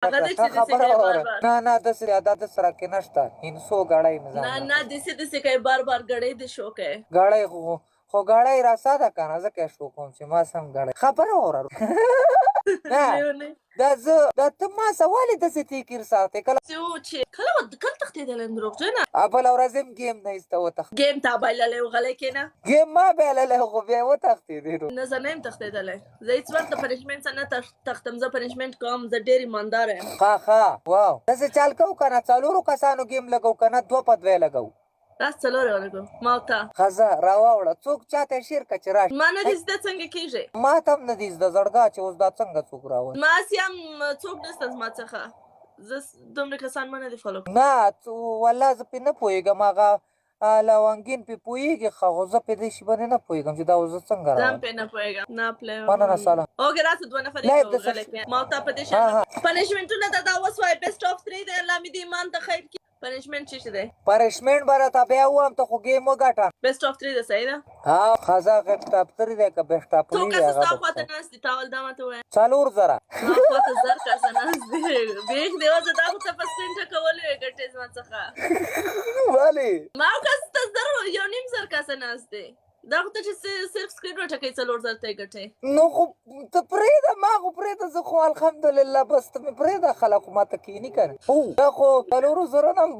هغه دې چې خبره دې وره بار نه داسې عادت سره کې نشته هندسو غړی مې ځان نه دې کوي بار غړې دې شو کې غړی خو غړی را ساده کنه ځکه شو کوم چې ما سم غړی خبره وره نه دا ته ما سوالې داسې تکرار ساتې کله تختیدل دروغجنه بل ورځ هم ګیم نه ایسته وتښتېدې ګیم تا بایللی وغلی کېنه ګیم ما بایللی خو بیا وتښتېدې نو نه زه نه یم تښتېدلی زه هېڅ وخت د پنشمنټ څخه نه تښتم زه پنشمنټ کوم زه ډېر ایماندار یم ښه واو داسې چال کوو که نه څلورو کسانو ګیم لګو که نه 2 په 2 لګو راس څلور یې ولګو ما او تا ښه راواوړه څوک چاته شیر که چې راشي ما نه دي زده څنګه کېږي ما ته هم نه دي زده زړګا چې اوس دا څنګه څوک راوړي ما هسې هم څوک نشته زما څخه زه دومره کسان ما نه دي فالو نه والله زه پرې نه پوهېږم هغه لونګین پې پوهېږي خو زه پې دې شي باندې نه پوهېږم چې دا اوس زه څنګه زه هم پرې نه پوهېږم نه مننه سلام اوکې راځه 2 نفر یې غلی کړه ما او تا په دې شان پنشمنټونه دا وسوای بیسټ اف 3 دی الله مې دې ایمان ته خیر کړي پنشمنټ څه دی پنشمنټ به راته بیا ووایم ته خو ګیم وګټه بیسټ اف 3 دی صحیح ده ښځه بیسټ اف 3 دی که بیسټ اف 3 څو کسه ستا خواته ناست دي تاول دا ماته ووایه 4,000 ما خواته 1000 کسه ناست دي بیخ دی وزه دا خو ته په سپین ټکولې وې ګټې زما څخه ولې ما کس ته 1,500 کسه ناست دی دا خو ته چې صرف سکرین وټکئ 4,000 ته یې ګټې نو خو ته پرېږده ما خو پرېږده زه خو الحمدلله بس ته مې پرېږده خلک خو ماته کښېني که نه دا خو 4,000 نه هم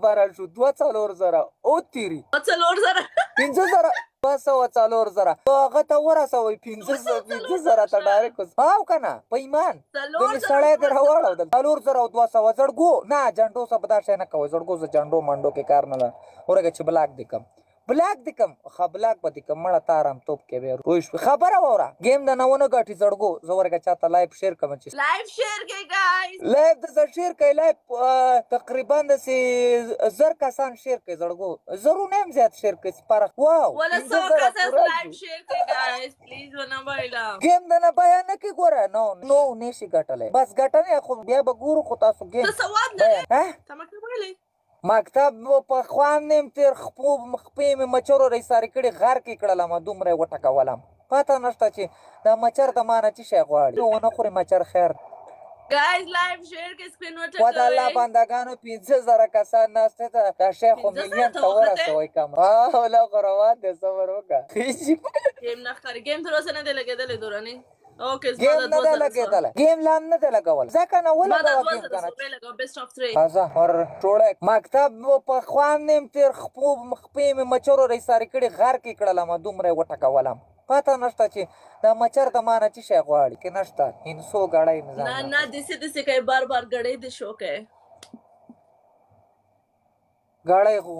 بره شو 2,000 او تیري 4,000 5,000 2,4,000 هغه ته ورسوئ 5,000 ته ډایرکټ او که نه په ایمان دونې سړی دې راواړو 4,000 او 200 زړګو نه جنډو سه په دا شی نه کوئ زړګو زه جنډو منډو کې کار نه لرم ورګه چې بلاک دې کم بلاک دې کم ښه بلاک به دې کم مړه تا ارام توپ کې بیا پوه شوې خبره واوره ګیم د نه ونه ګټي زړګو زه ورګه چاته لایف شیر کوم چې لایف شیر کوي ګایز لایف درته شیر کوي لایف تقریبا داسې 1000 کسان شیر کوي زړګو زرونه هم زیات شیر کوي سپاره واو ولا 100 کسان لایف شیر کوي ګایز پلیز ونه بایلا ګیم د نه بیان نه کوي ګوره نو نشي ګټلی بس ګټنې خو بیا به ګورو خو تاسو ګیم ته سواد لرې ته مکتب ویلی مکتب په خوان نیم تیر خپې مې مچرو رایسارې کړي غر کې کړلم دومره یې وټکولم پته نشته چې دا مچر د ما نه څه شی غواړي ونه خوري مچر خیر ګایز لایف شیر کې سپین وټکوئ خو د الله بندګانو 15,000 کسان ناست ته دا شی خو میلیون ته ورسوئ کم لا خو روان دی صبر وکړه ګیم نه ښکاري ګیم تر اوسه نه دی لګېدلی دوراني ګیم نه دی لګېدلی ګیم لا هم نه دی لګول ځکه نه ولګوه ګیم که نه مکتب په خوان نیم تیر خپې مې مچرو رایسارې کړي غر کې کړلم دومره یې وټکولم پته نشته چې دا مچر د ما نه څه شی غواړي کې نشته هندسو غړی مې ځان نه داسې کوي بار غړې دې شو کوي غړی خو